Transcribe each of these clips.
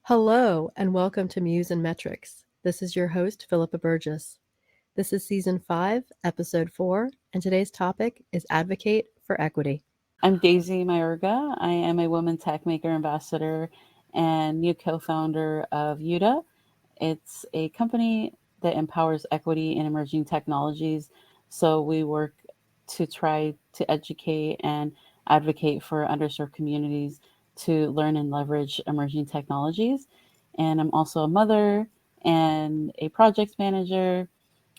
Hello, and welcome to Muse and Metrics. This is your host, Philippa Burgess. This is Season 5, Episode 4, and today's topic is Advocate for Equity. I'm Daisy Mayorga. I am a Women Techmaker ambassador and new co-founder of UTA. It's a company that empowers equity in emerging technologies. So we work to try to educate and advocate for underserved communities to learn and leverage emerging technologies. And I'm also a mother and a project manager.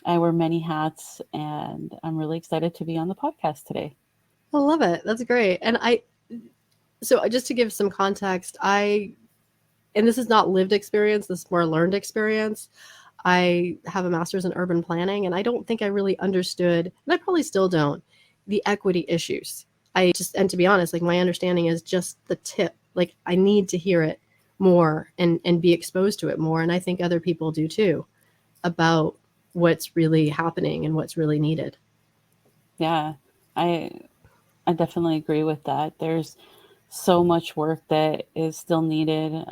I wear many hats, and I'm really excited to be on the podcast today. I love it. That's great. So just to give some context, and this is not lived experience, this is more learned experience. I have a master's in urban planning, and I don't think I really understood, and I probably still don't, the equity issues. And to be honest, like my understanding is just the tip. Like I need to hear it more and be exposed to it more. And I think other people do too, about what's really happening and what's really needed. Yeah, I I definitely agree with that. There's so much work that is still needed.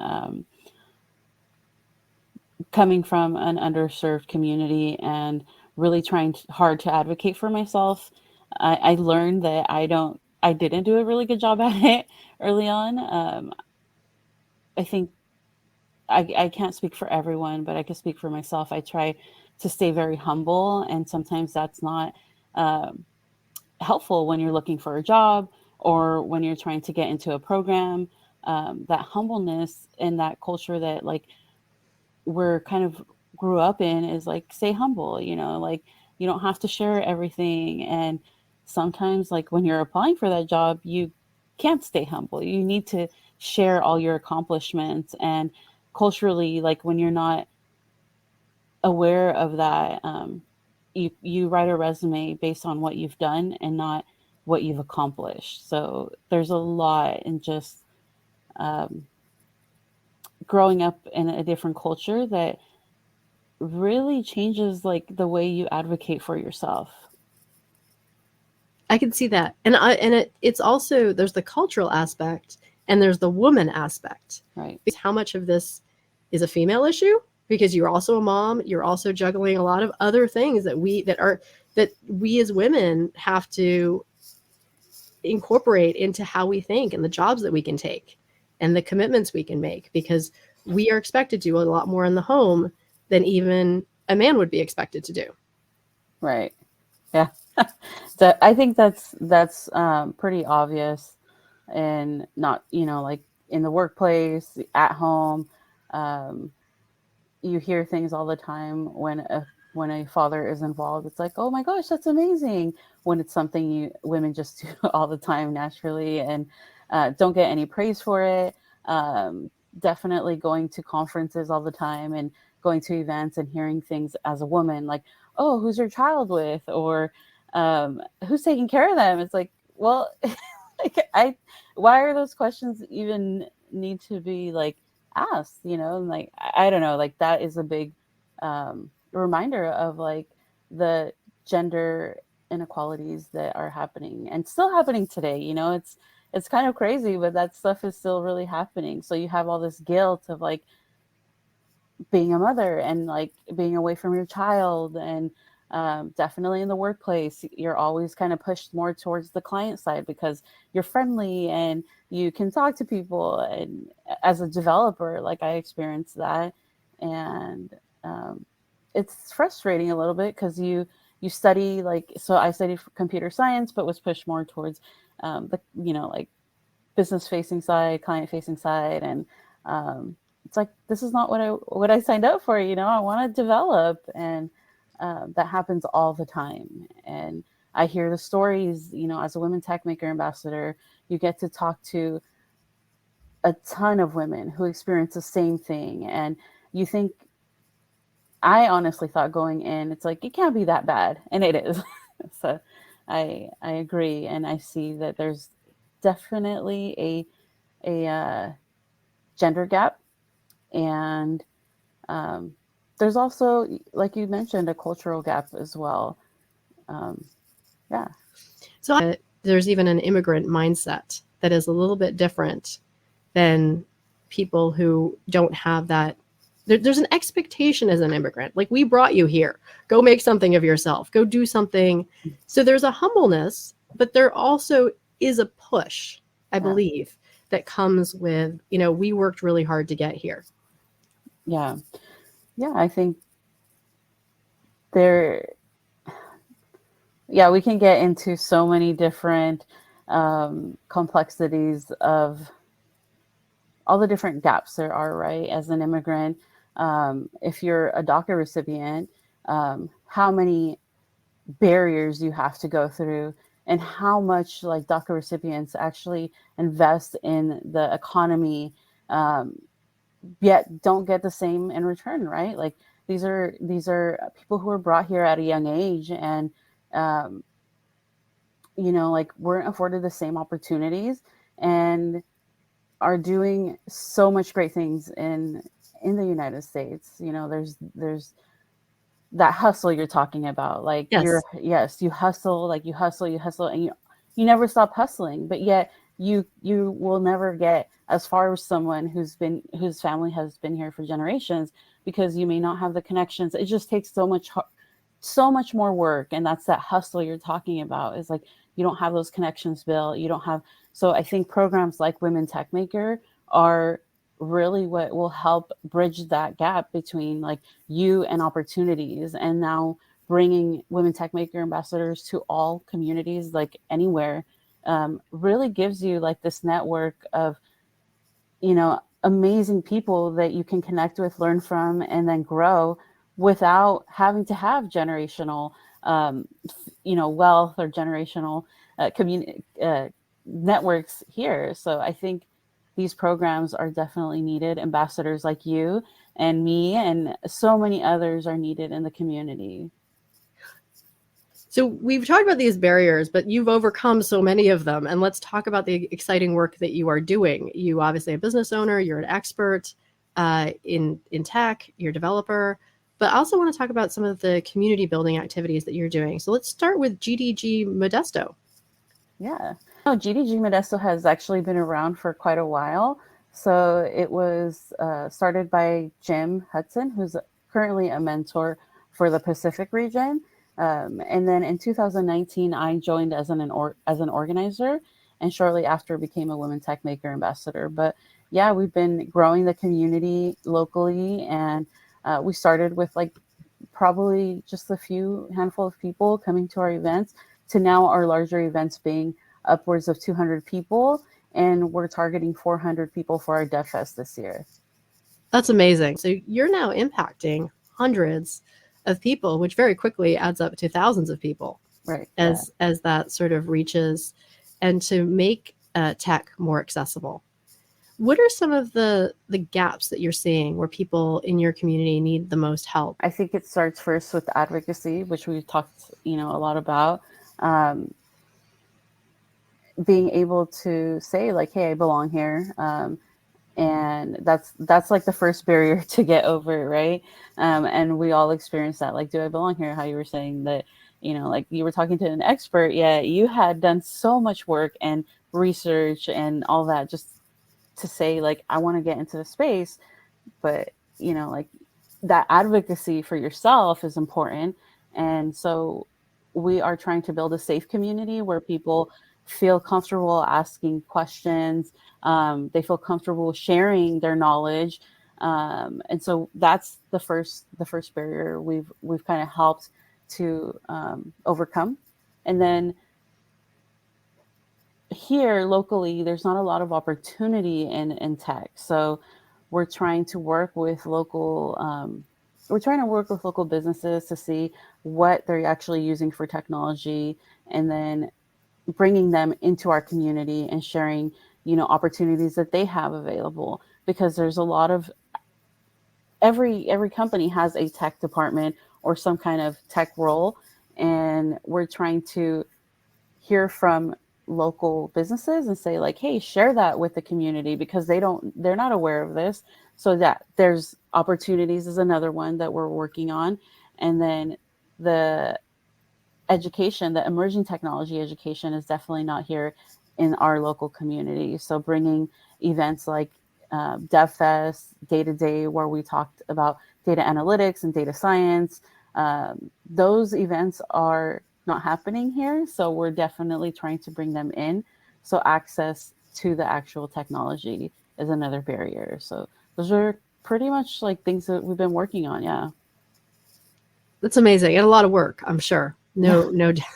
Coming from an underserved community and really trying hard to advocate for myself, I learned that I didn't do a really good job at it early on. I think I can't speak for everyone, but I can speak for myself. I try to stay very humble, and sometimes that's not um, helpful when you're looking for a job or when you're trying to get into a program. That humbleness and that culture that we're kind of grew up in is like, stay humble, like you don't have to share everything. And sometimes, like when you're applying for that job, you can't stay humble. You need to share all your accomplishments. And culturally, like when you're not aware of that, you write a resume based on what you've done and not what you've accomplished. So there's a lot in just um, growing up in a different culture that really changes like the way you advocate for yourself. I can see that. It's also, there's the cultural aspect and there's the woman aspect. Right. Because how much of this is a female issue? Because you're also a mom, you're also juggling a lot of other things that we as women have to incorporate into how we think and the jobs that we can take and the commitments we can make, because we are expected to do a lot more in the home than even a man would be expected to do. Right. Yeah. So I think that's pretty obvious, and not, like in the workplace, at home. Um, you hear things all the time when a father is involved. It's like, oh my gosh, that's amazing. When it's something women just do all the time naturally, and don't get any praise for it. Definitely going to conferences all the time and going to events and hearing things as a woman, like, oh, who's your child with, or who's taking care of them. It's like, well, like why are those questions even need to be like asked, and like I don't know, like that is a big reminder of like the gender inequalities that are happening and still happening today. It's kind of crazy, but that stuff is still really happening. So you have all this guilt of like being a mother and like being away from your child, and definitely in the workplace you're always kind of pushed more towards the client side because you're friendly and you can talk to people. And as a developer, like I experienced that, and it's frustrating a little bit because you study, like, so I studied computer science but was pushed more towards the like business facing side, client facing side, and it's like, this is not what I signed up for. I want to develop, and that happens all the time. And I hear the stories. As a Women Techmaker ambassador, you get to talk to a ton of women who experience the same thing, and you think, I honestly thought going in, it's like, it can't be that bad, and it is. So I agree, and I see that there's definitely a gender gap, and there's also, like you mentioned, a cultural gap as well. Yeah. So there's even an immigrant mindset that is a little bit different than people who don't have that. There's an expectation as an immigrant. Like, we brought you here. Go make something of yourself. Go do something. So there's a humbleness, but there also is a push, I believe, that comes with, we worked really hard to get here. Yeah. Yeah, I think there, we can get into so many different complexities of all the different gaps there are, right? As an immigrant, if you're a DACA recipient, how many barriers you have to go through, and how much like DACA recipients actually invest in the economy, yet don't get the same in return, right? Like these are people who were brought here at a young age, and like weren't afforded the same opportunities, and are doing so much great things in the United States. There's that hustle you're talking about. Like Yes. you hustle, like you hustle, and you never stop hustling, but yet you will never get as far as someone whose family has been here for generations, because you may not have the connections. It just takes so much more work, and that's that hustle you're talking about. Is like you don't have those connections built. You don't have. So I think programs like Women Techmaker are really what will help bridge that gap between like you and opportunities. And now bringing Women Techmaker ambassadors to all communities, like anywhere, really gives you like this network of amazing people that you can connect with, learn from, and then grow without having to have generational wealth or generational community networks here. So I think these programs are definitely needed. Ambassadors like you and me and so many others are needed in the community. So we've talked about these barriers, but you've overcome so many of them. And let's talk about the exciting work that you are doing. You obviously a business owner, you're an expert in tech, you're a developer, but I also want to talk about some of the community building activities that you're doing. So let's start with GDG Modesto. Yeah. No, GDG Modesto has actually been around for quite a while. So it was started by Jim Hudson, who's currently a mentor for the Pacific region. And then in 2019, I joined as an organizer, and shortly after became a Women Techmaker ambassador. But yeah, we've been growing the community locally, and we started with like probably just a handful of people coming to our events, to now our larger events being upwards of 200 people, and we're targeting 400 people for our Dev Fest this year. That's amazing. So you're now impacting hundreds of people, which very quickly adds up to thousands of people, right? As that sort of reaches, and to make tech more accessible. What are some of the gaps that you're seeing where people in your community need the most help? I think it starts first with advocacy, which we've talked, a lot about. Being able to say like, hey, I belong here. And that's like the first barrier to get over, right? And we all experience that. Like, do I belong here? How you were saying that, like you were talking to an expert, you had done so much work and research and all that just to say like, I want to get into the space. But like that advocacy for yourself is important. And so we are trying to build a safe community where people feel comfortable asking questions. They feel comfortable sharing their knowledge. And so that's the first barrier we've kind of helped to overcome. And then here locally, there's not a lot of opportunity in tech. So we're trying to work with local businesses to see what they're actually using for technology, and then bringing them into our community and sharing, opportunities that they have available. Because there's a lot of every company has a tech department or some kind of tech role, and we're trying to hear from local businesses and say like, hey, share that with the community, because they're not aware of this. So that there's opportunities is another one that we're working on. And then the education, the emerging technology education, is definitely not here in our local community. So bringing events like Dev Fest, Day to Day, where we talked about data analytics and data science. Those events are not happening here, so we're definitely trying to bring them in. So access to the actual technology is another barrier. So those are pretty much like things that we've been working on. Yeah. That's amazing, and a lot of work, I'm sure. Yeah. No doubt.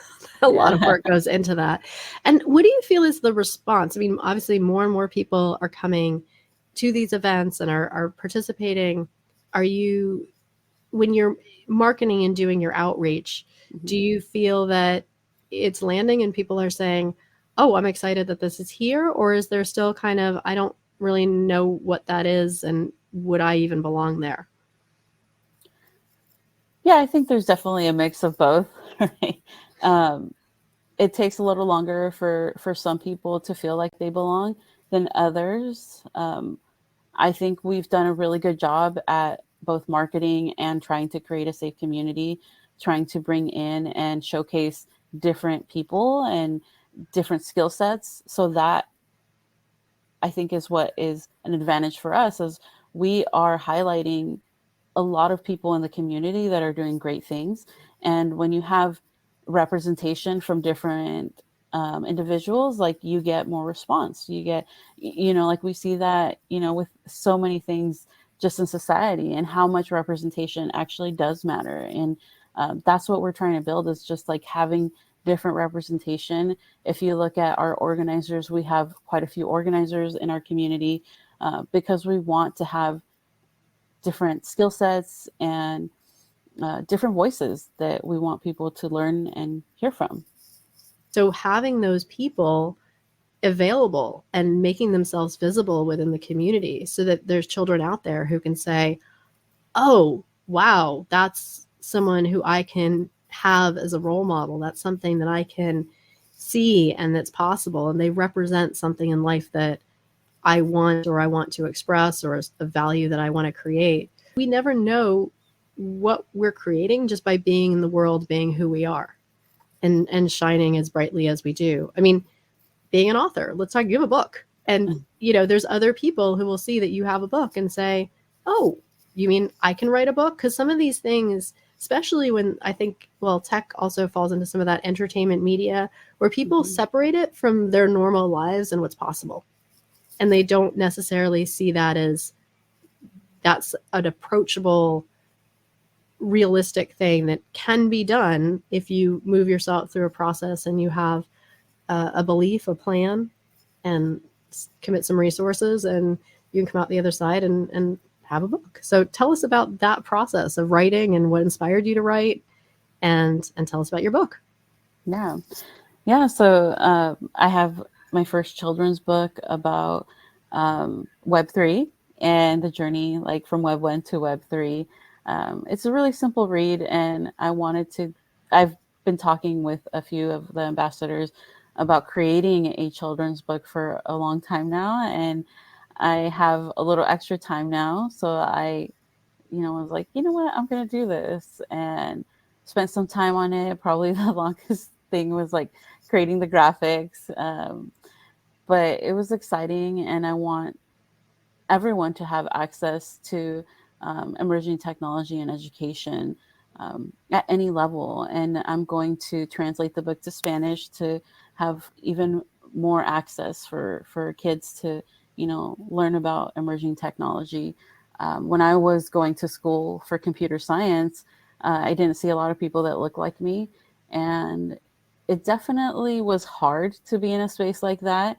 A lot of Yeah. work goes into that. And what do you feel is the response? I mean, obviously, more and more people are coming to these events and are participating. Are you, when you're marketing and doing your outreach, do Mhm. you feel that it's landing and people are saying, "Oh, I'm excited that this is here," or is there still kind of, "I don't really know what that is, and would I even belong there?" Yeah, I think there's definitely a mix of both, right? Um, it takes a little longer for some people to feel like they belong than others. I think we've done a really good job at both marketing and trying to create a safe community, trying to bring in and showcase different people and different skill sets. So that I think is what is an advantage for us, is we are highlighting a lot of people in the community that are doing great things. And when you have representation from different individuals, like you get more response. You get, like we see that, with so many things just in society, and how much representation actually does matter. And that's what we're trying to build, is just like having different representation. If you look at our organizers, we have quite a few organizers in our community, because we want to have different skill sets and different voices that we want people to learn and hear from. So having those people available and making themselves visible within the community so that there's children out there who can say, "Oh, wow, that's someone who I can have as a role model. That's something that I can see and that's possible. And they represent something in life that I want or I want to express or a value that I want to create." We never know what we're creating just by being in the world, being who we are and shining as brightly as we do. I mean, being an author, let's talk, you have a book. And, there's other people who will see that you have a book and say, "Oh, you mean I can write a book?" Because some of these things, especially when I think, well, tech also falls into some of that entertainment media where people Mhm. separate it from their normal lives and what's possible. And they don't necessarily see that as that's an approachable, realistic thing that can be done if you move yourself through a process and you have a belief, a plan, and commit some resources, and you can come out the other side and have a book. So tell us about that process of writing and what inspired you to write, and tell us about your book. Yeah. Yeah. So I have my first children's book about Web3 and the journey, like from Web 1 to Web 3. It's a really simple read, and I've been talking with a few of the ambassadors about creating a children's book for a long time now. And I have a little extra time now. So I was like, you know what, I'm going to do this, and spent some time on it. Probably the longest thing was like creating the graphics. But it was exciting, and I want everyone to have access to emerging technology and education at any level. And I'm going to translate the book to Spanish to have even more access for kids to, learn about emerging technology. When I was going to school for computer science, I didn't see a lot of people that looked like me. And it definitely was hard to be in a space like that.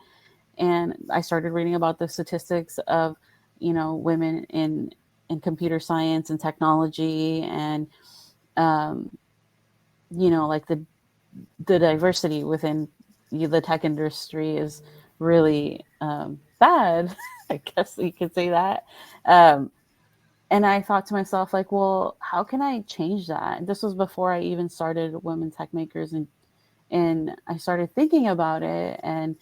And I started reading about the statistics of, women in computer science and technology, and like the diversity within the tech industry is really bad. I guess you could say that. Um, and I thought to myself, like, well, how can I change that? And this was before I even started Women Techmakers, and I started thinking about it. And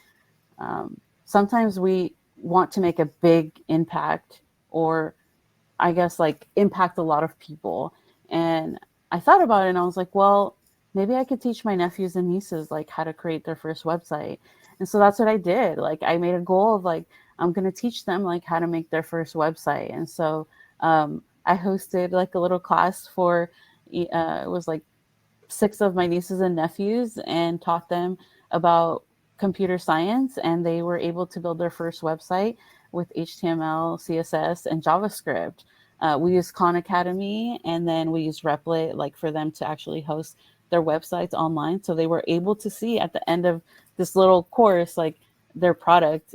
sometimes we want to make a big impact, or I guess like impact a lot of people. And I thought about it, and I was like, well, maybe I could teach my nephews and nieces like how to create their first website. And so that's what I did. Like I made a goal of like, I'm going to teach them like how to make their first website. And so I hosted like a little class for it was like 6 of my nieces and nephews, and taught them about computer science, and they were able to build their first website with HTML, CSS, and JavaScript. We use Khan Academy, and then we use Replit, like for them to actually host their websites online. So they were able to see at the end of this little course, like their product.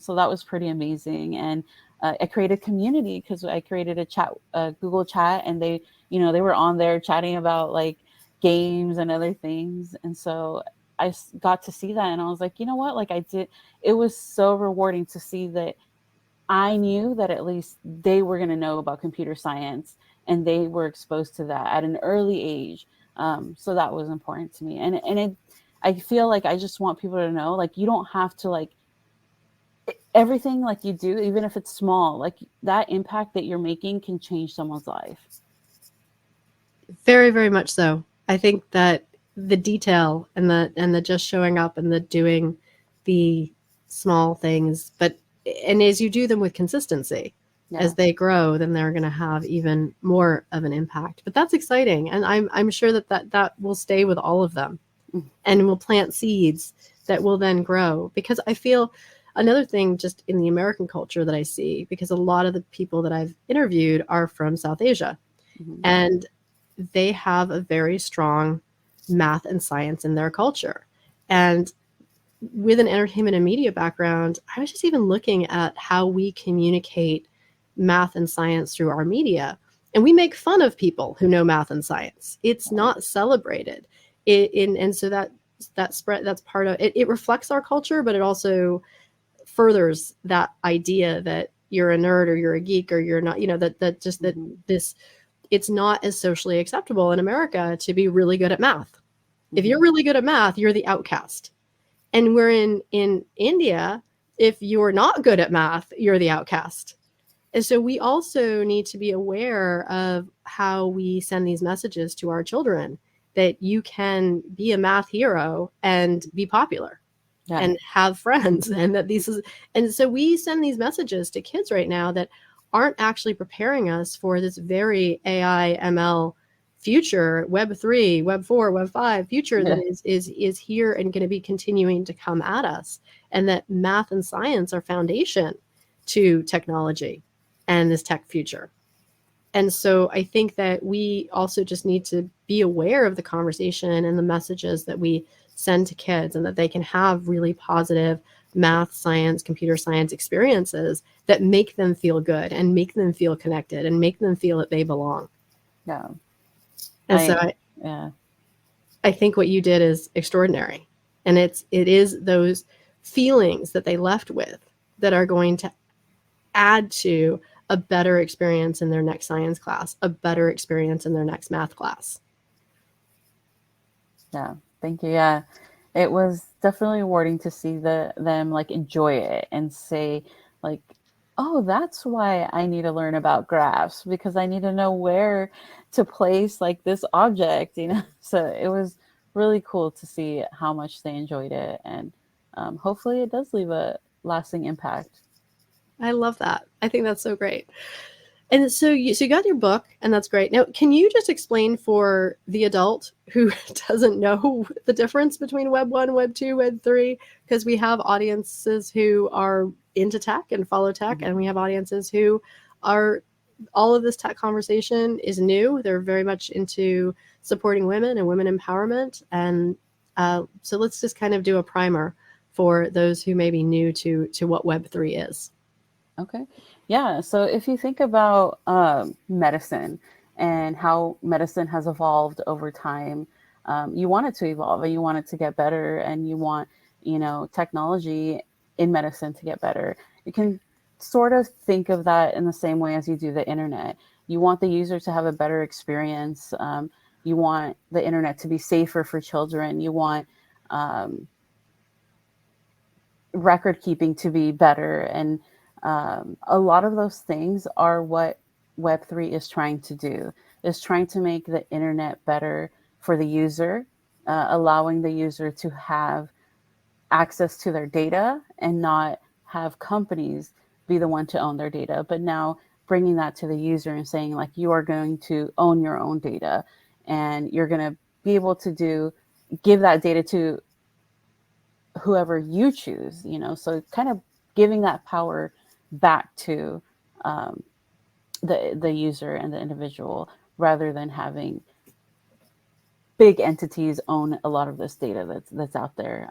So that was pretty amazing. And I created community because I created a chat, Google chat, and they, they were on there chatting about like games and other things. And so I got to see that, and I was like, you know what? Like it was so rewarding to see that I knew that at least they were going to know about computer science, and they were exposed to that at an early age. So that was important to me. I feel like I just want people to know, like, you don't have to like everything like you do, even if it's small, like that impact that you're making can change someone's life. Very, very much so. I think that the detail and the just showing up and the doing the small things, and as you do them with consistency, as they grow, then they're going to have even more of an impact. But that's exciting, and I'm sure that will stay with all of them, and will plant seeds that will then grow. Because I feel another thing just in the American culture that I see, because a lot of the people that I've interviewed are from South Asia, and they have a very strong math and science in their culture. And with an entertainment and media background, I was just even looking at how we communicate math and science through our media. And we make fun of people who know math and science. It's not celebrated. And so that spread, that's part of it. It reflects our culture, but it also furthers that idea that you're a nerd or you're a geek or you're not, that this, it's not as socially acceptable in America to be really good at math. If you're really good at math, you're the outcast. And we're in India, if you're not good at math, you're the outcast. And so we also need to be aware of how we send these messages to our children, that you can be a math hero and be popular and have friends, and and so we send these messages to kids right now that aren't actually preparing us for this very AI ML future, Web 3, Web 4, Web 5 future that is here and going to be continuing to come at us. And that math and science are foundation to technology and this tech future. And so I think that we also just need to be aware of the conversation and the messages that we send to kids, and that they can have really positive math, science, computer science experiences that make them feel good and make them feel connected and make them feel that they belong. Yeah. And I think what you did is extraordinary. And it is those feelings that they left with that are going to add to a better experience in their next science class, a better experience in their next math class. Yeah, thank you. Yeah, it was definitely rewarding to see them like enjoy it and say like, oh, that's why I need to learn about graphs, because I need to know where to place like this object, So it was really cool to see how much they enjoyed it, and hopefully it does leave a lasting impact. I love that. I think that's so great. And so you got your book, and that's great. Now, can you just explain for the adult who doesn't know the difference between Web 1, Web 2, Web 3? Because we have audiences who are into tech and follow tech, and we have audiences who are, all of this tech conversation is new. They're very much into supporting women and women empowerment. And so let's just kind of do a primer for those who may be new to what Web 3 is. Okay. Yeah. So if you think about medicine and how medicine has evolved over time, you want it to evolve and you want it to get better, and you want, technology in medicine to get better. You can sort of think of that in the same way as you do the internet. You want the user to have a better experience. You want the internet to be safer for children. You want record keeping to be better. And a lot of those things are what Web3 is trying to do, is trying to make the internet better for the user, allowing the user to have access to their data and not have companies be the one to own their data, but now bringing that to the user and saying like, you are going to own your own data, and you're going to be able to give that data to whoever you choose, so kind of giving that power back to the user and the individual, rather than having big entities own a lot of this data that's out there.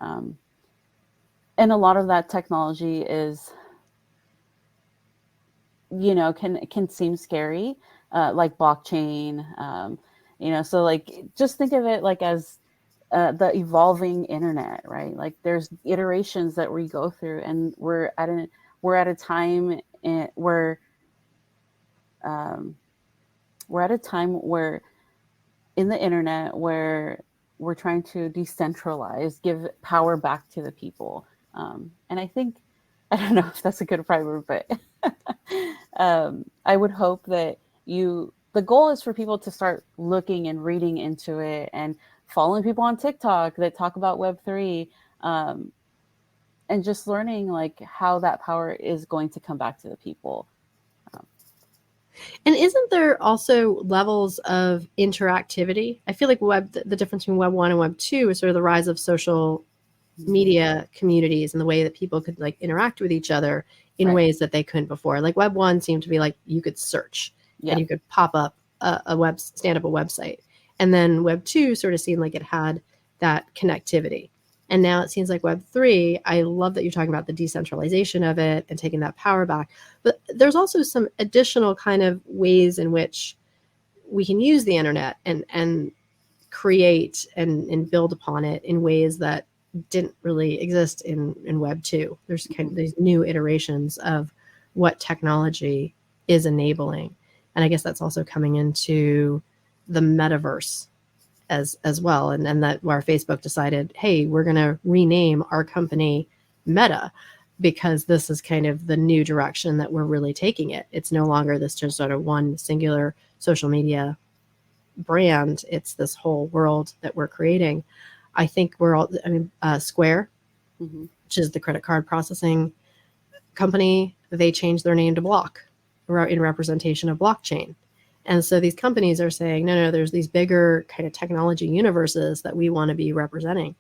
And a lot of that technology is, can seem scary, like blockchain. So like, just think of it like as the evolving internet, right? Like there's iterations that we go through, and we're at a time where we're at a time where in the internet where we're trying to decentralize, give power back to the people. And I think, I don't know if that's a good primer, but I would hope that the goal is for people to start looking and reading into it, and following people on TikTok that talk about Web3, and just learning like how that power is going to come back to the people. And isn't there also levels of interactivity? I feel like the difference between Web 1 and Web 2 is sort of the rise of social media communities and the way that people could like interact with each other in ways that they couldn't before. Like Web 1 seemed to be like you could search and you could pop up stand up a website. And then Web 2 sort of seemed like it had that connectivity. And now it seems like Web 3, I love that you're talking about the decentralization of it and taking that power back. But there's also some additional kind of ways in which we can use the internet and create and build upon it in ways that didn't really exist in Web 2. There's kind of these new iterations of what technology is enabling. And I guess that's also coming into the metaverse as well. And that where Facebook decided, hey, we're going to rename our company Meta, because this is kind of the new direction that we're really taking it. It's no longer this just sort of one singular social media brand. It's this whole world that we're creating. I think Square, which is the credit card processing company, they changed their name to Block in representation of blockchain. And so these companies are saying, no, there's these bigger kind of technology universes that we want to be representing.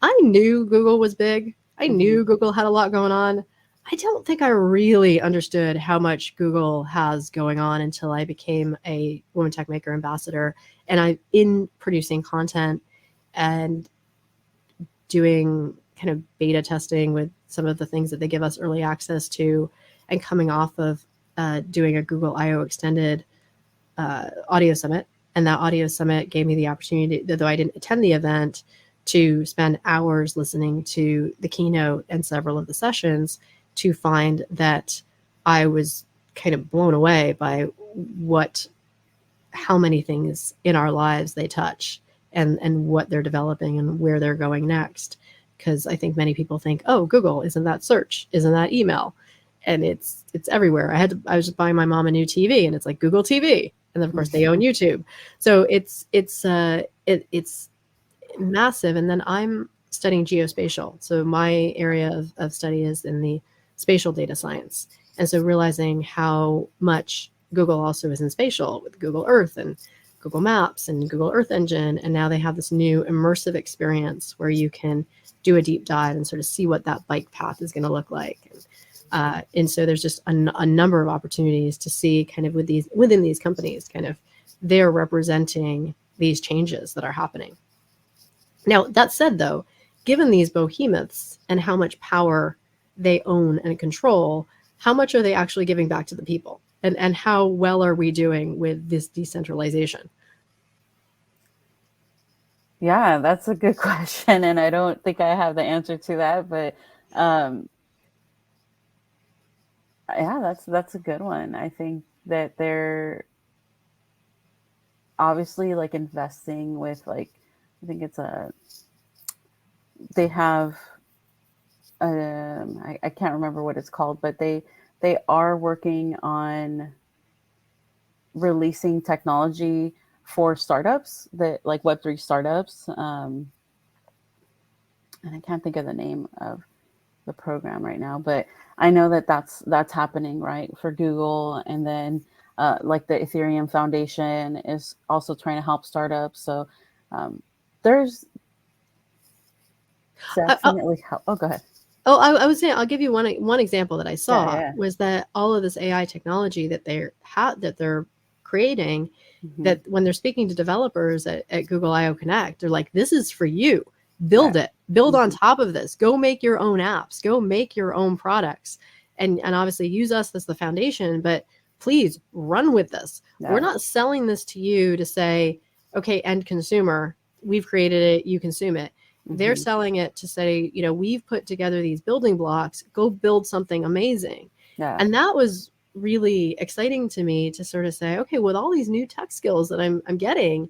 I knew Google was big. I knew Google had a lot going on. I don't think I really understood how much Google has going on until I became a Women Techmaker ambassador, and I'm in producing content and doing kind of beta testing with some of the things that they give us early access to, and coming off of doing a Google I/O extended audio summit. And that audio summit gave me the opportunity, though I didn't attend the event, to spend hours listening to the keynote and several of the sessions, to find that I was kind of blown away by how many things in our lives they touch, and what they're developing and where they're going next. Because I think many people think, oh, Google, isn't that search? Isn't that email? And it's everywhere. I was just buying my mom a new TV, and it's like Google TV. And then of course they own YouTube. So it's massive. And then I'm studying geospatial. So my area of study is in the spatial data science. And so realizing how much Google also is in spatial with Google Earth and Google Maps and Google Earth Engine. And now they have this new immersive experience where you can do a deep dive and sort of see what that bike path is going to look like. And so there's just a number of opportunities to see kind of within these companies, kind of they're representing these changes that are happening. Now, that said, though, given these behemoths and how much power they own and control, how much are they actually giving back to the people? And how well are we doing with this decentralization? Yeah, that's a good question. And I don't think I have the answer to that, but yeah, that's a good one. I think that they're obviously like investing with like, I think they have I can't remember what it's called, but they are working on releasing technology for startups, that like Web3 startups, and I can't think of the name of the program right now, but I know that that's happening, right, for Google. And then like the Ethereum Foundation is also trying to help startups. So there's definitely help. Oh, go ahead. Oh, I was saying, I'll give you one example that I Yeah, saw yeah. was that all of this AI technology that they're creating, Mm-hmm. that when they're speaking to developers at Google I/O Connect, they're like, "This is for you. Right. Build it. Build on Mm-hmm. top of this. Go make your own apps. Go make your own products, and obviously use us as the foundation. But please run with this. We're Yeah. not selling this to you to say, okay, end consumer, we've created it, you consume it." They're Mm-hmm. selling it to say, we've put together these building blocks, go build something amazing. Yeah. And that was really exciting to me to sort of say, okay, with all these new tech skills that I'm getting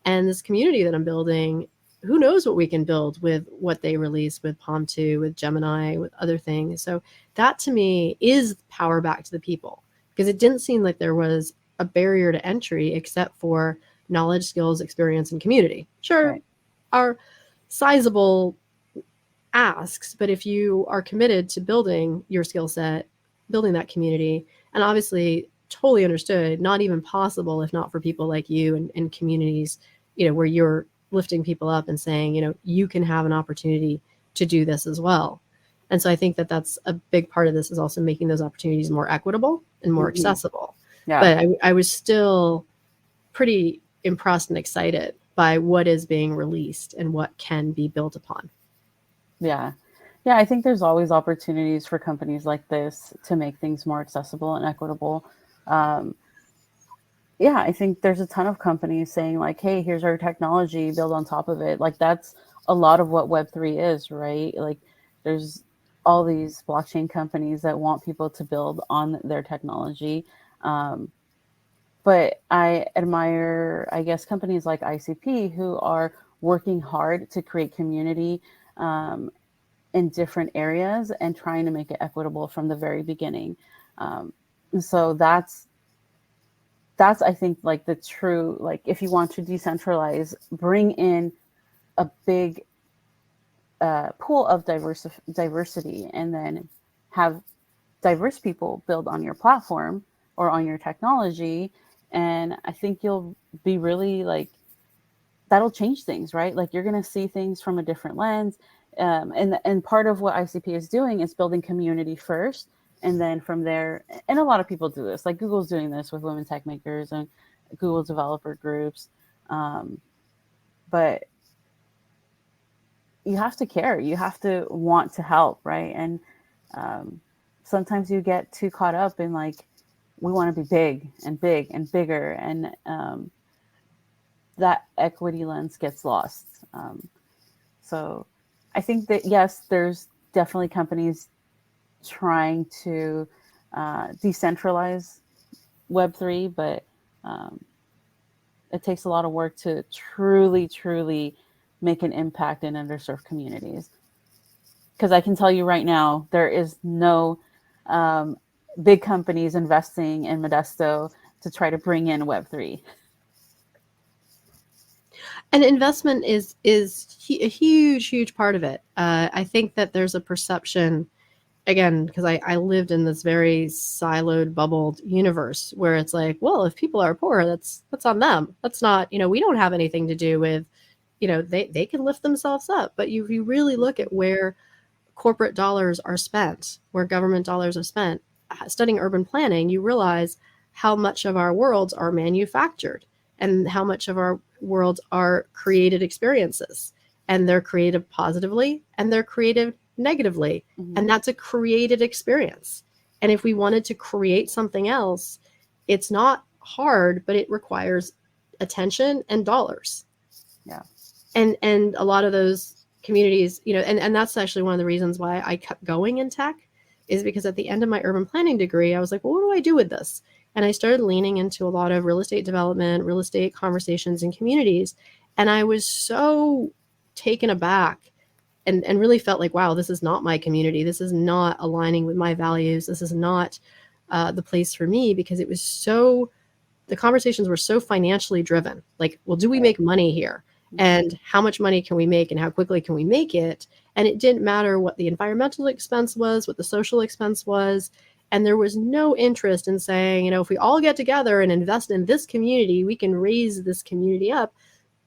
and this community that I'm building, who knows what we can build with what they release with Palm 2, with Gemini, with other things. So that to me is power back to the people, because it didn't seem like there was a barrier to entry except for knowledge, skills, experience, and community. Sure, Right. our sizable asks, but if you are committed to building your skill set, building that community, and obviously totally understood, not even possible if not for people like you and communities, where you're lifting people up and saying, you can have an opportunity to do this as well. And so I think that that's a big part of this, is also making those opportunities more equitable and more Mm-hmm. accessible. Yeah. But I was still pretty impressed and excited by what is being released and what can be built upon. Yeah. Yeah, I think there's always opportunities for companies like this to make things more accessible and equitable. Um, yeah, I think there's a ton of companies saying like, hey, here's our technology, build on top of it. Like that's a lot of what Web3 is, right? Like there's all these blockchain companies that want people to build on their technology. But I admire, I guess, companies like ICP who are working hard to create community in different areas and trying to make it equitable from the very beginning. So that's I think like the true, like if you want to decentralize, bring in a big pool of diversity, and then have diverse people build on your platform or on your technology. And I think you'll be really like, that'll change things, right? Like you're going to see things from a different lens. And part of what ICP is doing is building community first. And then from there, and a lot of people do this, like Google's doing this with Women Techmakers and Google developer groups. But you have to care, you have to want to help, right? And sometimes you get too caught up in like, we want to be big and bigger. And that equity lens gets lost. So I think that, yes, there's definitely companies trying to decentralize Web3, but it takes a lot of work to truly make an impact in underserved communities. Because I can tell you right now, there is no big companies investing in Modesto to try to bring in Web3. And investment is a huge part of it. I think that there's a perception, again, because I lived in this very siloed, bubbled universe where it's like, well, if people are poor, that's on them. That's not, we don't have anything to do with, they can lift themselves up. But you really look at where corporate dollars are spent, where government dollars are spent, studying urban planning, you realize how much of our worlds are manufactured and how much of our worlds are created experiences. And they're created positively and they're created negatively. Mm-hmm. And that's a created experience. And if we wanted to create something else, it's not hard, but it requires attention and dollars. Yeah. And a lot of those communities, and that's actually one of the reasons why I kept going in tech, is because at the end of my urban planning degree, I was like, well, what do I do with this? And I started leaning into a lot of real estate development, real estate conversations in communities. And I was so taken aback and really felt like, wow, this is not my community. This is not aligning with my values. This is not the place for me, because it was the conversations were so financially driven. Like, well, do we make money here? And how much money can we make and how quickly can we make it? And it didn't matter what the environmental expense was, what the social expense was. And there was no interest in saying, if we all get together and invest in this community, we can raise this community up.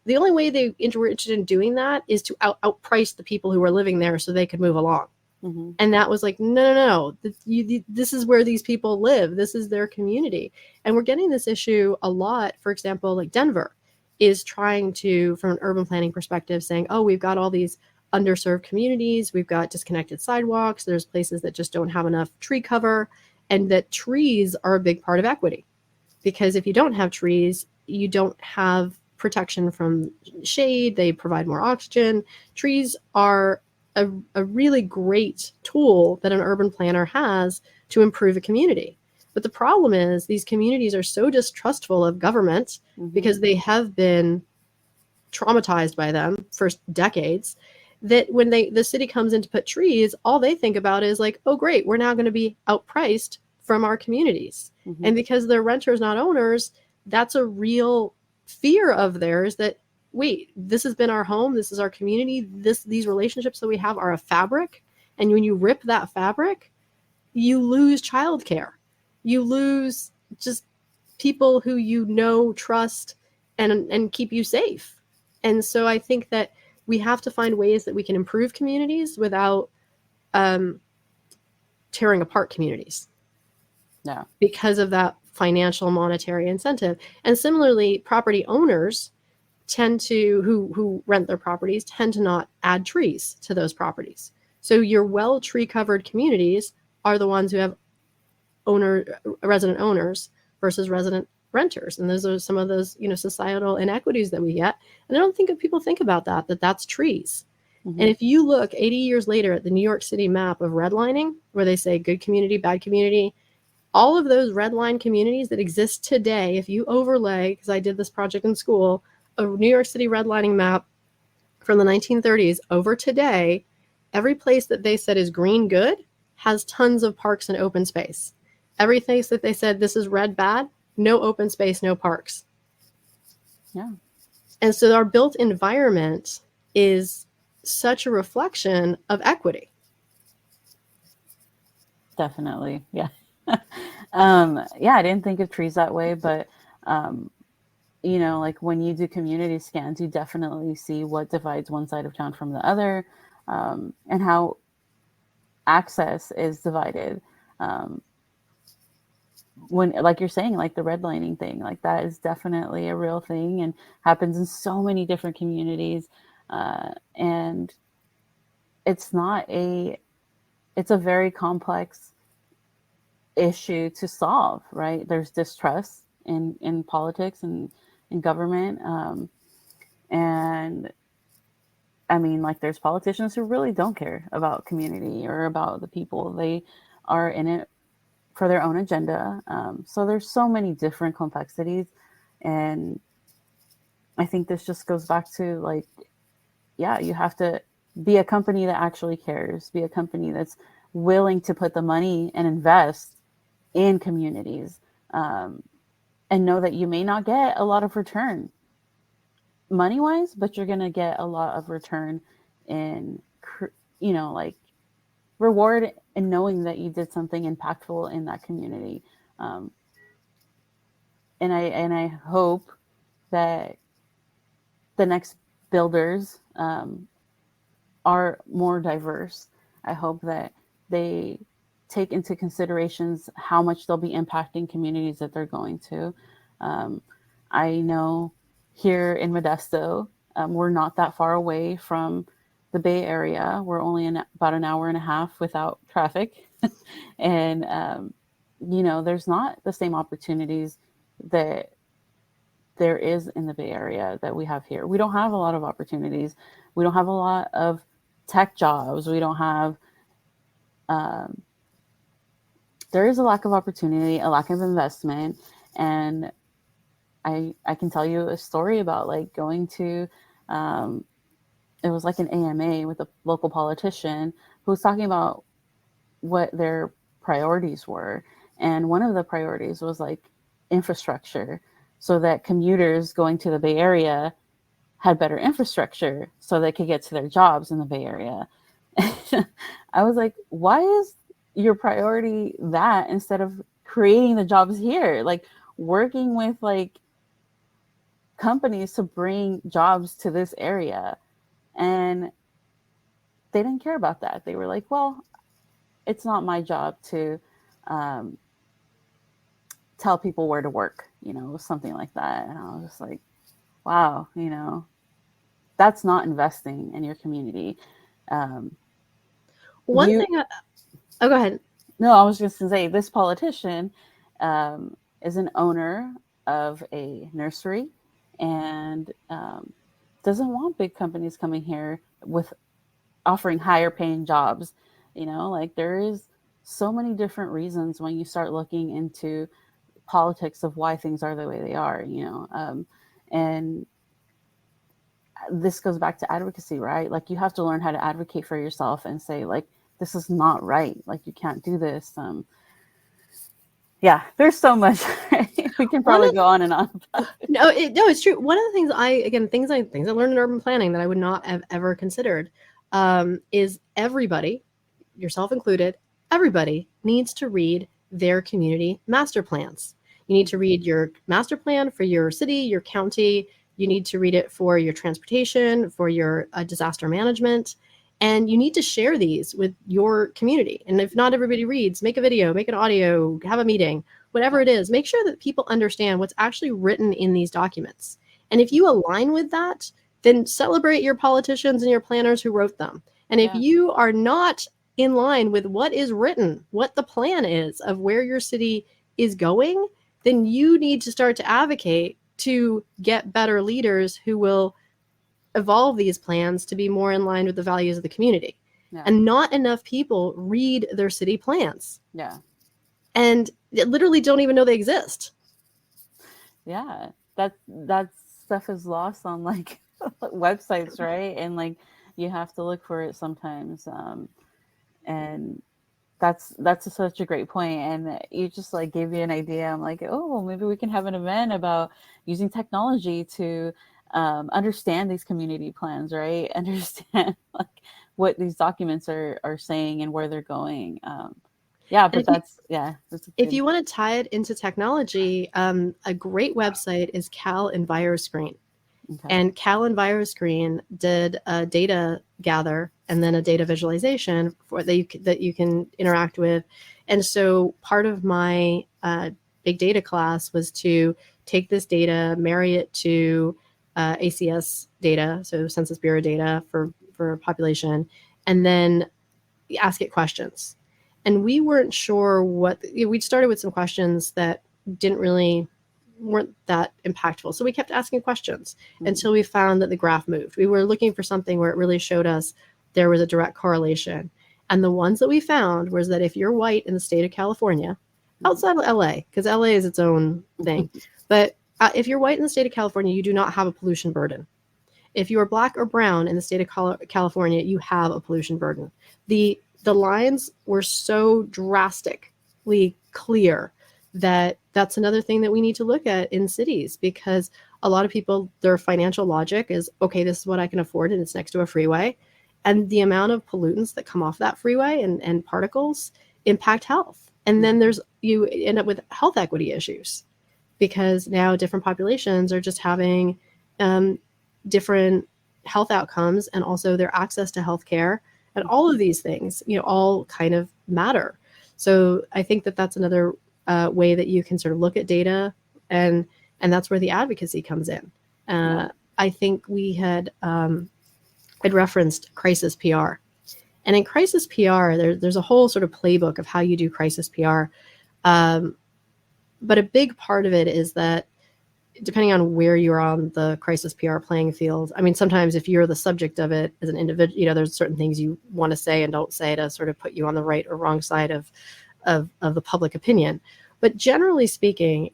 The only way they were interested in doing that is to outprice the people who were living there so they could move along. Mm-hmm. And that was like, no. This is where these people live. This is their community. And we're getting this issue a lot. For example, like Denver is trying to, from an urban planning perspective, saying, oh, we've got all these underserved communities. We've got disconnected sidewalks. There's places that just don't have enough tree cover, and that trees are a big part of equity. Because if you don't have trees, you don't have protection from shade. They provide more oxygen. Trees are a really great tool that an urban planner has to improve a community. But the problem is these communities are so distrustful of government because they have been traumatized by them for decades, that when the city comes in to put trees, all they think about is like, oh, great, we're now going to be outpriced from our communities. And because they're renters, not owners, that's a real fear of theirs that, wait, this has been our home, this is our community, these relationships that we have are a fabric. And when you rip that fabric, you lose childcare. You lose just people who trust, and keep you safe. And so I think that we have to find ways that we can improve communities without tearing apart communities. Yeah. Because of that financial monetary incentive. And similarly, property owners tend to, who rent their properties, tend to not add trees to those properties. So your well tree covered communities are the ones who have resident owners versus resident renters. And those are some of those, societal inequities that we get. And I don't think people think about that's trees. And if you look 80 years later at the New York City map of redlining, where they say good community, bad community, all of those red line communities that exist today, if you overlay, because I did this project in school, a New York City redlining map from the 1930s over today, every place that they said is green good has tons of parks and open space. Every place that they said this is red bad, no open space, no parks. Yeah. And so our built environment is such a reflection of equity. Definitely. Yeah. I didn't think of trees that way, but like when you do community scans, you definitely see what divides one side of town from the other, and how access is divided. When, like you're saying, like the redlining thing, like that is definitely a real thing and happens in so many different communities. And it's a very complex issue to solve, right? There's distrust in politics and in government. And I mean, like there's politicians who really don't care about community or about the people. They are in it for their own agenda. So there's so many different complexities. And I think this just goes back to like, you have to be a company that actually cares, be a company that's willing to put the money and invest in communities, and know that you may not get a lot of return money wise, but you're going to get a lot of return in, like reward and knowing that you did something impactful in that community. And I hope that the next builders are more diverse. I hope that they take into considerations how much they'll be impacting communities that they're going to. I know here in Modesto, we're not that far away from the Bay Area. We're only about an hour and a half without traffic. And, there's not the same opportunities that there is in the Bay Area that we have here. We don't have a lot of opportunities. We don't have a lot of tech jobs. We don't have, there is a lack of opportunity, a lack of investment. And I can tell you a story about like going to, it was like an AMA with a local politician who was talking about what their priorities were. And one of the priorities was like infrastructure, so that commuters going to the Bay Area had better infrastructure so they could get to their jobs in the Bay Area. I was like, why is your priority that instead of creating the jobs here? Like working with like companies to bring jobs to this area. And they didn't care about that. They were like, well, it's not my job to um, tell people where to work, something like that. And I was just like, wow, that's not investing in your community. Um, One thing, oh, go ahead. No, I was just going to say this politician is an owner of a nursery and doesn't want big companies coming here with offering higher paying jobs. Like there is so many different reasons when you start looking into politics of why things are the way they are, and this goes back to advocacy, right? Like you have to learn how to advocate for yourself and say like, this is not right. Like you can't do this. Yeah, there's so much. We can probably go on and on. No, it's true. One of the things I learned in urban planning that I would not have ever considered is everybody, yourself included, everybody needs to read their community master plans. You need to read your master plan for your city, your county. You need to read it for your transportation, for your disaster management. And you need to share these with your community. And if not everybody reads, make a video, make an audio, have a meeting, whatever it is, make sure that people understand what's actually written in these documents. And if you align with that, then celebrate your politicians and your planners who wrote them. And if you are not in line with what is written, what the plan is of where your city is going, then you need to start to advocate to get better leaders who will evolve these plans to be more in line with the values of the community. Yeah. And not enough people read their city plans. Yeah. And literally don't even know they exist. Yeah. That stuff is lost on like websites, right? And like you have to look for it sometimes. And that's such a great point. And you just like gave me an idea. I'm like, oh, maybe we can have an event about using technology to understand these community plans, right? Understand like what these documents are saying and where they're going. Yeah, but if you want to tie it into technology, a great website is Cal EnviroScreen. Okay. And Cal EnviroScreen did a data gather and then a data visualization for that you can interact with. And so part of my big data class was to take this data, marry it to ACS data, so Census Bureau data for population, and then ask it questions. And we weren't sure we started with some questions that weren't that impactful. So we kept asking questions until we found that the graph moved. We were looking for something where it really showed us there was a direct correlation. And the ones that we found was that if you're white in the state of California, outside of LA, because LA is its own thing, but if you're white in the state of California, you do not have a pollution burden. If you are black or brown in the state of California, you have a pollution burden. The lines were so drastically clear that that's another thing that we need to look at in cities, because a lot of people, their financial logic is, okay, this is what I can afford and it's next to a freeway. And the amount of pollutants that come off that freeway and particles impact health. And then you end up with health equity issues, because now different populations are just having different health outcomes, and also their access to healthcare. And all of these things, all kind of matter. So I think that that's another way that you can sort of look at data, and that's where the advocacy comes in. I think we had referenced crisis PR. And in crisis PR, there's a whole sort of playbook of how you do crisis PR. But a big part of it is that depending on where you're on the crisis PR playing field, I mean, sometimes if you're the subject of it as an individual, there's certain things you want to say and don't say to sort of put you on the right or wrong side of the public opinion. But generally speaking,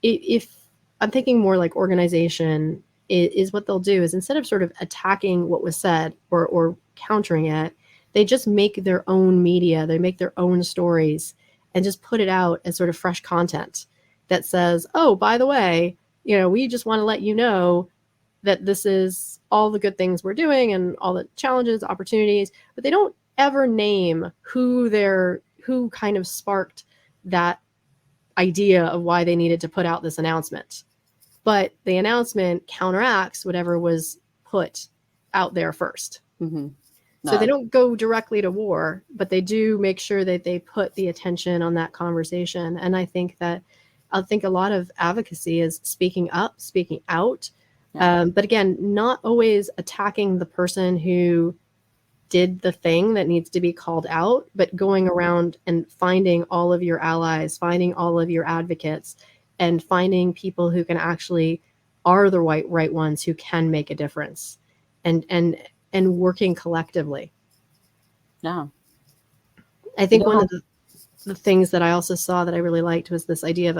if I'm thinking more like organization is what they'll do is, instead of sort of attacking what was said or countering it, they just make their own media, they make their own stories and just put it out as sort of fresh content that says, oh, by the way, we just want to let you know that this is all the good things we're doing and all the challenges, opportunities, but they don't ever name who kind of sparked that idea of why they needed to put out this announcement. But the announcement counteracts whatever was put out there first. Mm-hmm. So they don't go directly to war, but they do make sure that they put the attention on that conversation. And I think a lot of advocacy is speaking up, speaking out. Yeah. But again, not always attacking the person who did the thing that needs to be called out, but going around and finding all of your allies, finding all of your advocates, and finding people who can actually are the right ones who can make a difference, and working collectively. Yeah. I think one of the things that I also saw that I really liked was this idea of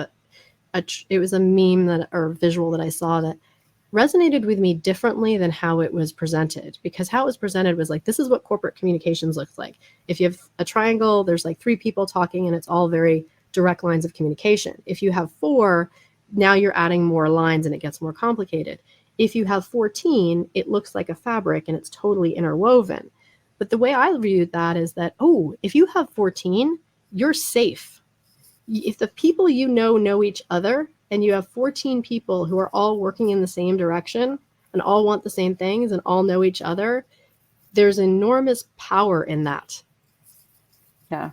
it was a meme or visual that I saw that resonated with me differently than how it was presented, because how it was presented was like, this is what corporate communications looks like. If you have a triangle, there's like 3 people talking and it's all very direct lines of communication. If you have 4, now you're adding more lines and it gets more complicated. If you have 14, it looks like a fabric and it's totally interwoven. But the way I viewed that is that, if you have 14, you're safe. If the people know each other, and you have 14 people who are all working in the same direction and all want the same things and all know each other, there's enormous power in that. Yeah.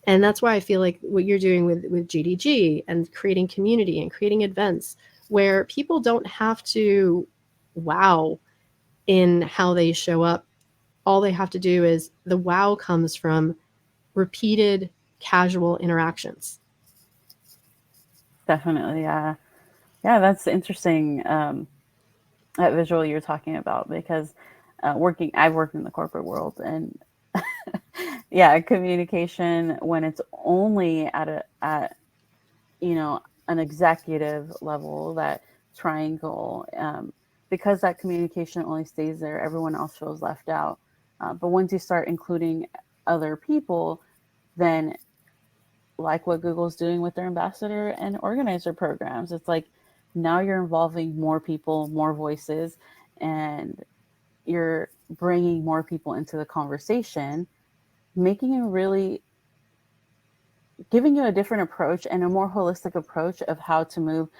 And that's why I feel like what you're doing with GDG and creating community and creating events where people don't have to wow in how they show up. All they have to do is the wow comes from repeated casual interactions. Definitely. Yeah. Yeah, that's interesting. That visual you're talking about, because I've worked in the corporate world, and yeah, communication when it's only at an executive level, that triangle, because that communication only stays there, everyone else feels left out. But once you start including other people, then, like what Google's doing with their ambassador and organizer programs, it's like now you're involving more people, more voices, and you're bringing more people into the conversation, making it really giving you a different approach and a more holistic approach of how to move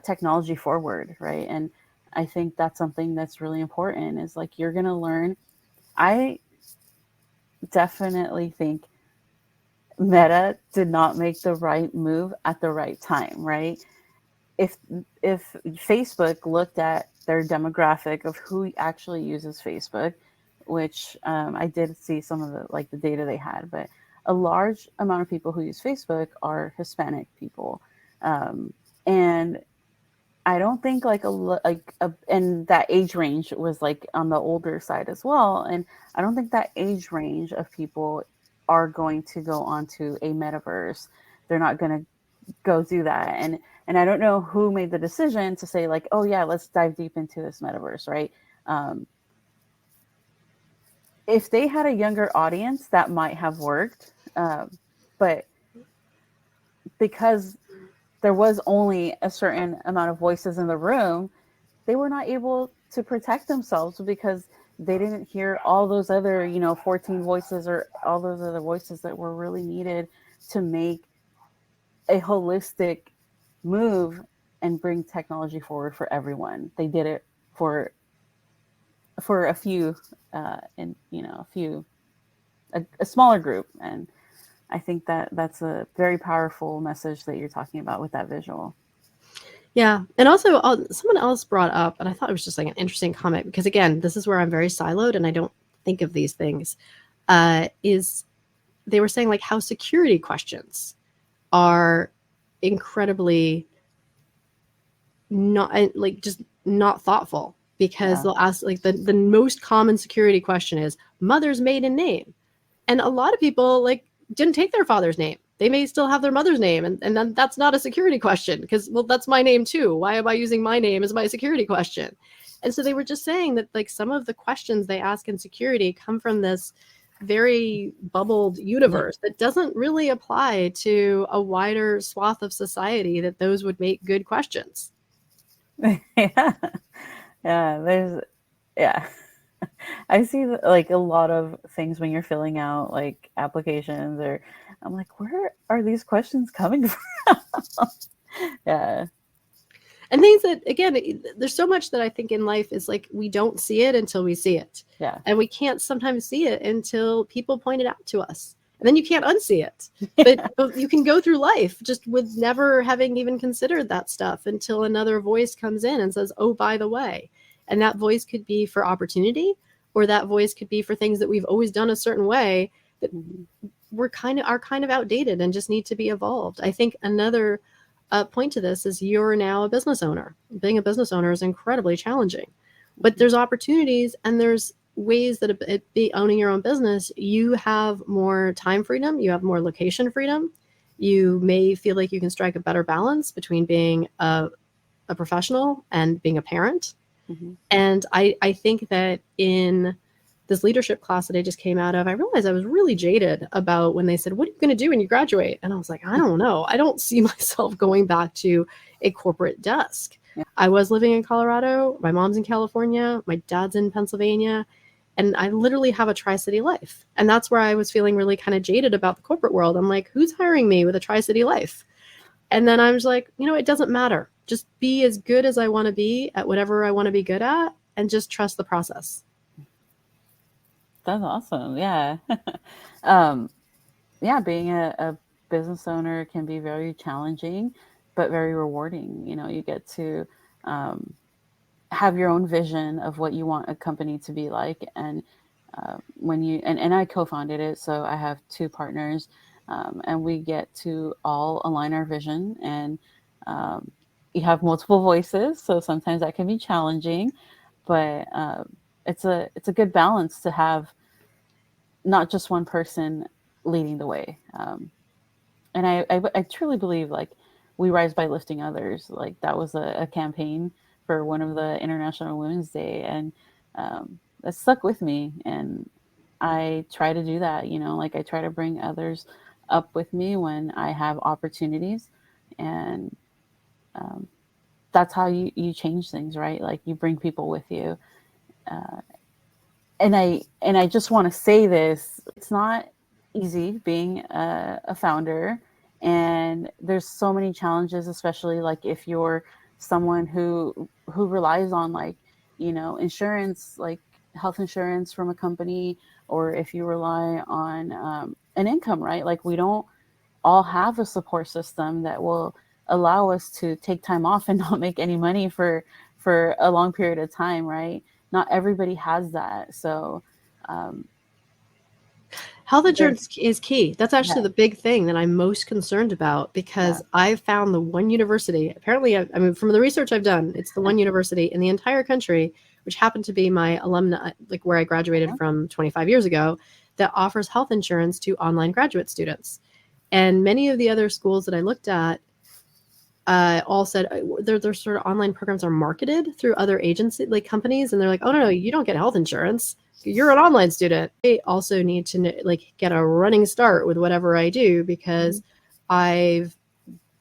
technology forward, right? And I think that's something that's really important, is like, you're going to learn. I definitely think Meta did not make the right move at the right time, right? If Facebook looked at their demographic of who actually uses Facebook, which I did see some of the data they had, but a large amount of people who use Facebook are Hispanic people, and I don't think and that age range was like on the older side as well, and I don't think that age range of people are going to go onto a metaverse. They're not going to go do that, and I don't know who made the decision to say, like, oh yeah, let's dive deep into this metaverse, right? If they had a younger audience, that might have worked, but because there was only a certain amount of voices in the room, they were not able to protect themselves, because they didn't hear all those other 14 voices, or all those other voices that were really needed to make a holistic move and bring technology forward for everyone. They did it for a few, and a smaller group, and I think that that's a very powerful message that you're talking about with that visual. Yeah. And also, someone else brought up, and I thought it was just like an interesting comment, because again, this is where I'm very siloed and I don't think of these things, is they were saying like how security questions are incredibly not just not thoughtful, because they'll ask like the most common security question is mother's maiden name. And a lot of people like didn't take their father's name. They may still have their mother's name. And then that's not a security question, because, well, that's my name too. Why am I using my name as my security question? And so they were just saying that like some of the questions they ask in security come from this very bubbled universe that doesn't really apply to a wider swath of society, that those would make good questions. Yeah. Yeah, yeah. I see like a lot of things when you're filling out like applications, or I'm like, where are these questions coming from? Yeah. And things that, again, there's so much that I think in life is like we don't see it until we see it. Yeah. And we can't sometimes see it until people point it out to us. And then you can't unsee it. But you can go through life just with never having even considered that stuff until another voice comes in and says, oh, by the way. And that voice could be for opportunity, or that voice could be for things that we've always done a certain way that are kind of outdated and just need to be evolved. I think another point to this is you're now a business owner. Being a business owner is incredibly challenging, but there's opportunities and there's ways that it be owning your own business. You have more time freedom. You have more location freedom. You may feel like you can strike a better balance between being a professional and being a parent. Mm-hmm. And I think that in this leadership class that I just came out of, I realized I was really jaded about when they said, what are you going to do when you graduate? And I was like, I don't know. I don't see myself going back to a corporate desk. Yeah. I was living in Colorado. My mom's in California. My dad's in Pennsylvania. And I literally have a tri-city life. And that's where I was feeling really kind of jaded about the corporate world. I'm like, who's hiring me with a tri-city life? And then I was like, it doesn't matter. Just be as good as I want to be at whatever I want to be good at, and just trust the process. That's awesome. Yeah. Yeah, being a business owner can be very challenging, but very rewarding. You get to have your own vision of what you want a company to be like. And when you, and I co-founded it, so I have two partners, and we get to all align our vision. And you have multiple voices, so sometimes that can be challenging, but it's a good balance to have not just one person leading the way. And I truly believe like we rise by lifting others. Like that was a campaign for one of the International Women's Day, and that stuck with me. And I try to do that, like I try to bring others up with me when I have opportunities. And that's how you change things, right? Like you bring people with you. Uh, and I just want to say this: it's not easy being a founder, and there's so many challenges, especially like if you're someone who relies on like insurance, like health insurance from a company, or if you rely on an income, right? Like we don't all have a support system that will allow us to take time off and not make any money for a long period of time, right? Not everybody has that. So Health insurance is key. That's actually yeah. the big thing that I'm most concerned about, because Yeah. I've found the one university, apparently, I mean, from the research I've done, it's the one university in the entire country, which happened to be my alumni, like where I graduated from 25 years ago, that offers health insurance to online graduate students. And many of the other schools that I looked at all said their sort of online programs are marketed through other agency like companies, and they're like, oh no, you don't get health insurance. You're an online student. I also need to like get a running start with whatever I do, because I've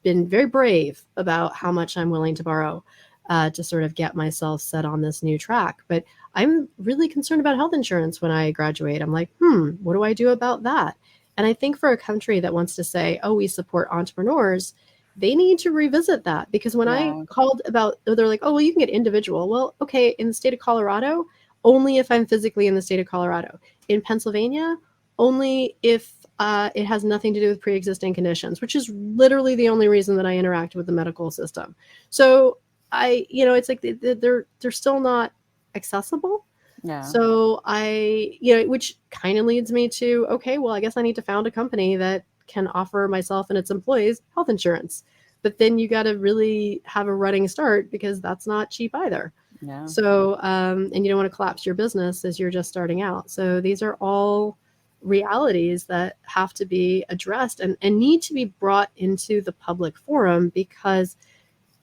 been very brave about how much I'm willing to borrow to sort of get myself set on this new track. But I'm really concerned about health insurance when I graduate. I'm like, what do I do about that? And I think for a country that wants to say, oh, we support entrepreneurs, they need to revisit that, because when I called about, they're like, oh, well, you can get individual. Well, okay, in the state of Colorado, only if I'm physically in the state of Colorado. In Pennsylvania, only if it has nothing to do with pre-existing conditions, which is literally the only reason that I interact with the medical system. So it's like they're still not accessible. Yeah. So which kind of leads me to, okay, well, I guess I need to found a company that can offer myself and its employees health insurance. But then you got to really have a running start, because that's not cheap either. Yeah. So, and you don't want to collapse your business as you're just starting out. So these are all realities that have to be addressed and need to be brought into the public forum, because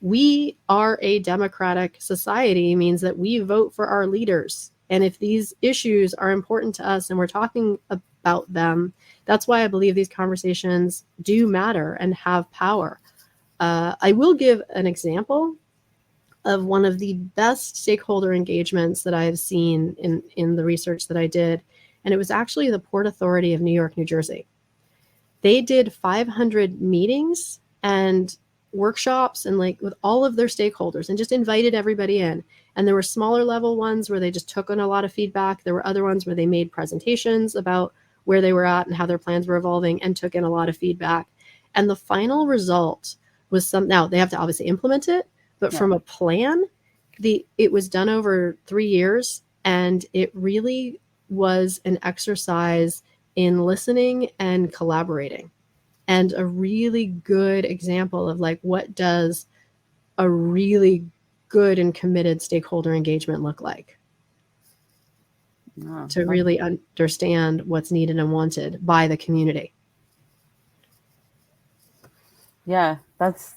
we are a democratic society, means that we vote for our leaders. And if these issues are important to us and we're talking about them, that's why I believe these conversations do matter and have power. I will give an example. of one of the best stakeholder engagements that I have seen in the research that I did. And it was actually the Port Authority of New York, New Jersey. They did 500 meetings and workshops and like with all of their stakeholders and just invited everybody in. And there were smaller level ones where they just took on a lot of feedback. There were other ones where they made presentations about where they were at and how their plans were evolving and took in a lot of feedback. And the final result was now they have to obviously implement it, but from a plan, it was done over 3 years, and it really was an exercise in listening and collaborating, and a really good example of like what does a really good and committed stakeholder engagement look like to really understand what's needed and wanted by the community. Yeah, that's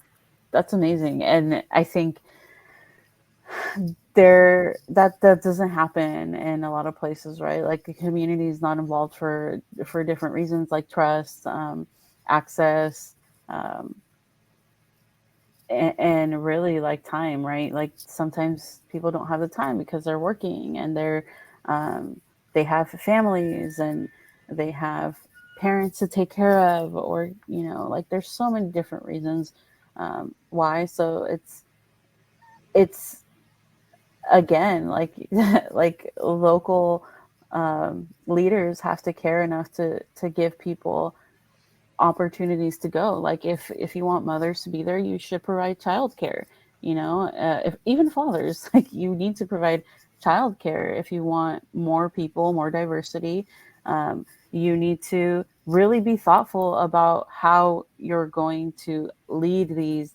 amazing. And I think that doesn't happen in a lot of places, right? Like the community is not involved for different reasons, like trust, access, and really like time, right? Like sometimes people don't have the time because they're working and they have families and they have parents to take care of, or like there's so many different reasons why. So it's again like like local leaders have to care enough to give people opportunities to go. Like if you want mothers to be there, you should provide childcare. If even fathers, like you need to provide childcare. If you want more people, more diversity, you need to really be thoughtful about how you're going to lead these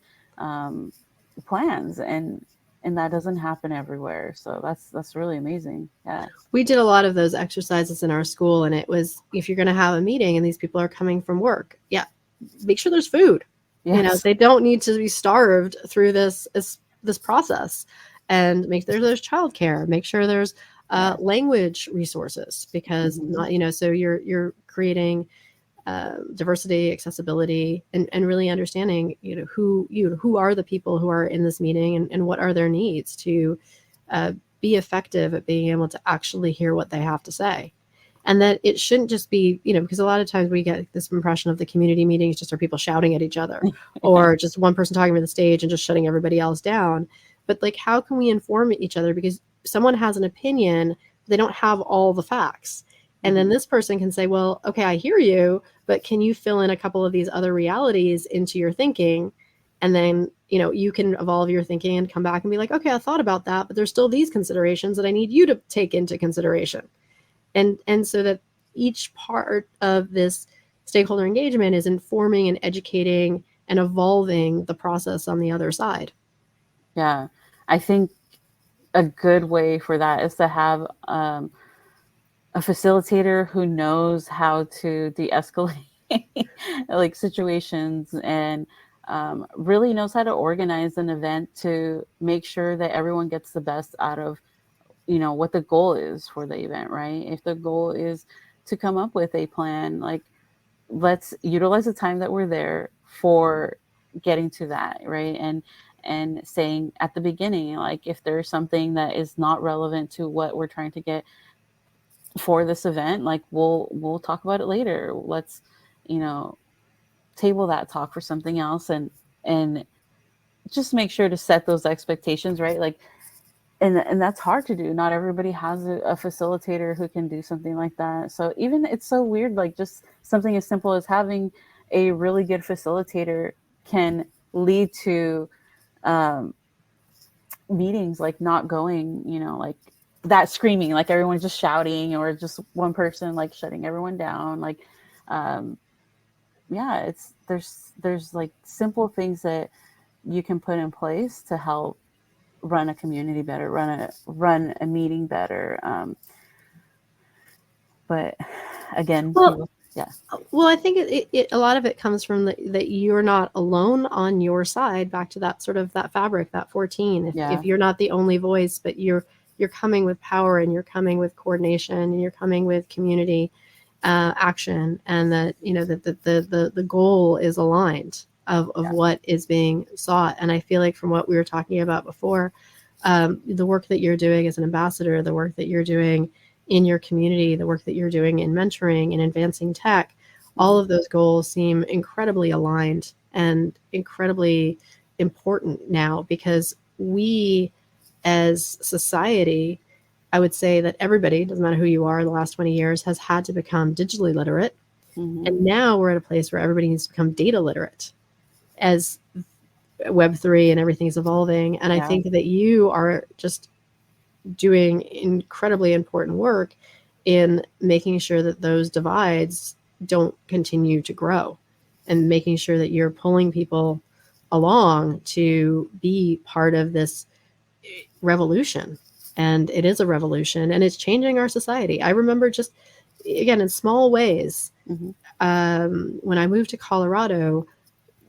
plans, and that doesn't happen everywhere. So that's really amazing. Yeah. We did a lot of those exercises in our school, and it was, if you're going to have a meeting and these people are coming from work, make sure there's food. Yes. They don't need to be starved through this process, and make sure there's childcare, make sure there's language resources, because not, so you're creating diversity, accessibility, and really understanding, who are the people who are in this meeting, and what are their needs to be effective at being able to actually hear what they have to say. And that it shouldn't just be, because a lot of times we get this impression of the community meetings just are people shouting at each other or just one person talking to the stage and just shutting everybody else down. But like, how can we inform each other? Because someone has an opinion, they don't have all the facts. And then this person can say, well, okay, I hear you, but can you fill in a couple of these other realities into your thinking? And then, you can evolve your thinking and come back and be like, okay, I thought about that, but there's still these considerations that I need you to take into consideration. And so that each part of this stakeholder engagement is informing and educating and evolving the process on the other side. Yeah. I think a good way for that is to have a facilitator who knows how to de-escalate like situations, and really knows how to organize an event to make sure that everyone gets the best out of what the goal is for the event, right? If the goal is to come up with a plan, like let's utilize the time that we're there for getting to that, right? And saying at the beginning, like if there's something that is not relevant to what we're trying to get for this event, like we'll talk about it later. Let's table that talk for something else, and just make sure to set those expectations, right? Like and that's hard to do. Not everybody has a facilitator who can do something like that. So even it's so weird, like just something as simple as having a really good facilitator can lead to meetings like not going, like that screaming, like everyone's just shouting, or just one person like shutting everyone down. Like, it's there's like simple things that you can put in place to help run a community better, run a meeting better. But again, well, I think a lot of it comes from that you're not alone on your side. Back to that sort of that fabric, that 14. If you're not the only voice, but you're coming with power, and you're coming with coordination, and you're coming with community action, and that that the goal is aligned. of what is being sought. And I feel like from what we were talking about before, the work that you're doing as an ambassador, the work that you're doing in your community, the work that you're doing in mentoring and advancing tech, all of those goals seem incredibly aligned and incredibly important now, because we as society, I would say that everybody, doesn't matter who you are, in the last 20 years has had to become digitally literate. Mm-hmm. And now we're at a place where everybody needs to become data literate as Web3 and everything's evolving. And I think that you are just doing incredibly important work in making sure that those divides don't continue to grow, and making sure that you're pulling people along to be part of this revolution. And it is a revolution, and it's changing our society. I remember, just again, in small ways, when I moved to Colorado,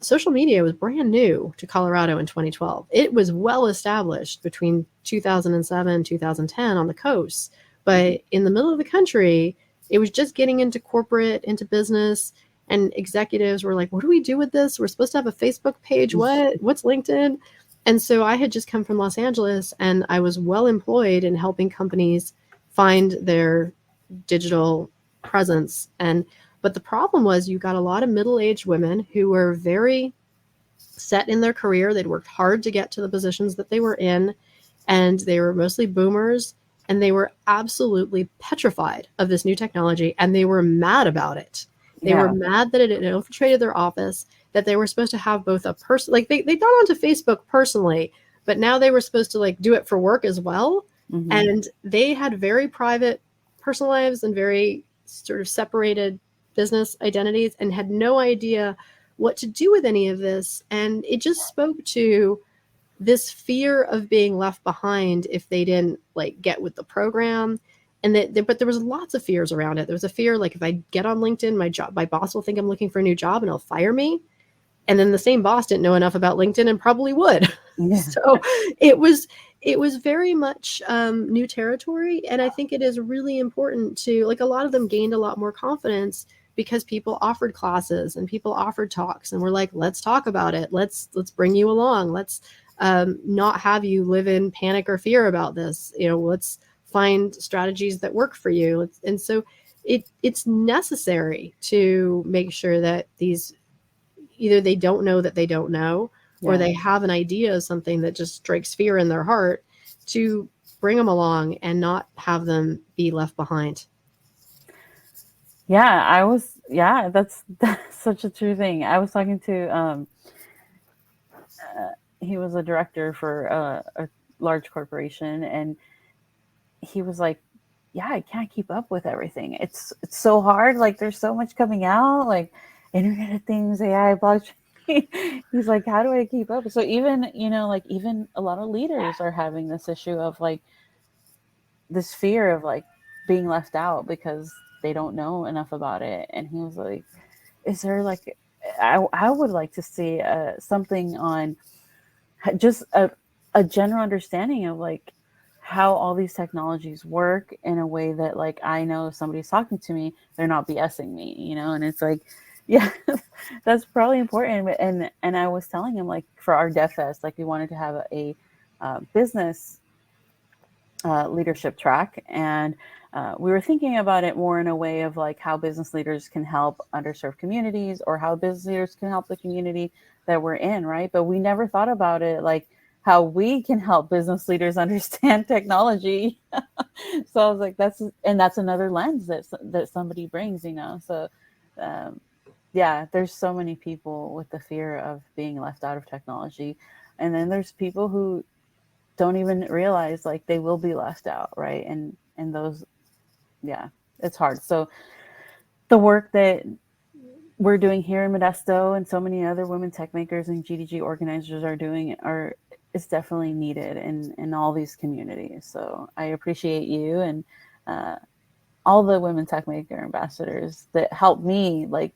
social media was brand new to Colorado in 2012. It was well established between 2007 and 2010 on the coast, but in the middle of the country, it was just getting into corporate, into business, and executives were like, what do we do with this? We're supposed to have a Facebook page. What's LinkedIn? And so I had just come from Los Angeles, and I was well employed in helping companies find their digital presence. But the problem was, you got a lot of middle-aged women who were very set in their career. They'd worked hard to get to the positions that they were in, and they were mostly boomers, and they were absolutely petrified of this new technology, and they were mad about it. They were mad that it had infiltrated their office, that they were supposed to have both a person, like they got onto Facebook personally, but now they were supposed to like do it for work as well. And they had very private personal lives and very sort of separated business identities, and had no idea what to do with any of this. And it just spoke to this fear of being left behind if they didn't like get with the program. And but there was lots of fears around it. There was a fear, like, if I get on LinkedIn, my boss will think I'm looking for a new job and he'll fire me. And then the same boss didn't know enough about LinkedIn and probably would. So it was very much new territory. And I think it is really important to, like, a lot of them gained a lot more confidence because people offered classes and people offered talks, and we're like, let's talk about it. Let's bring you along. Let's not have you live in panic or fear about this. Let's find strategies that work for you. And so it's necessary to make sure that these, either they don't know that they don't know, or they have an idea of something that just strikes fear in their heart, to bring them along and not have them be left behind. That's such a true thing. I was talking to, he was a director for a large corporation, and he was like, I can't keep up with everything. It's so hard. Like, there's so much coming out, like Internet of Things, AI, blockchain. He's like, how do I keep up? So even, even a lot of leaders are having this issue of like this fear of like being left out because they don't know enough about it. And he was like, is there like, I would like to see something on just a general understanding of like how all these technologies work in a way that like, I know if somebody's talking to me, they're not BSing me, and it's like, that's probably important. And I was telling him, like, for our Dev Fest, like, we wanted to have a business leadership track, and we were thinking about it more in a way of like how business leaders can help underserved communities, or how business leaders can help the community that we're in, right? But we never thought about it like how we can help business leaders understand technology. So I was like, that's another lens that somebody brings, so there's so many people with the fear of being left out of technology, and then there's people who don't even realize like they will be left out, right? And those, it's hard. So the work that we're doing here in Modesto and so many other women tech makers and GDG organizers are doing is definitely needed in all these communities. So I appreciate you and all the Women Techmaker ambassadors that helped me like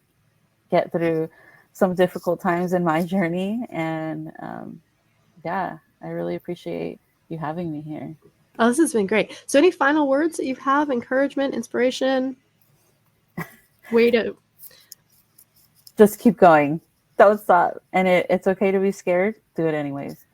get through some difficult times in my journey. And I really appreciate you having me here. Oh, this has been great. So any final words that you have, encouragement, inspiration, way to just keep going. I was taught. And it's okay to be scared. Do it anyways.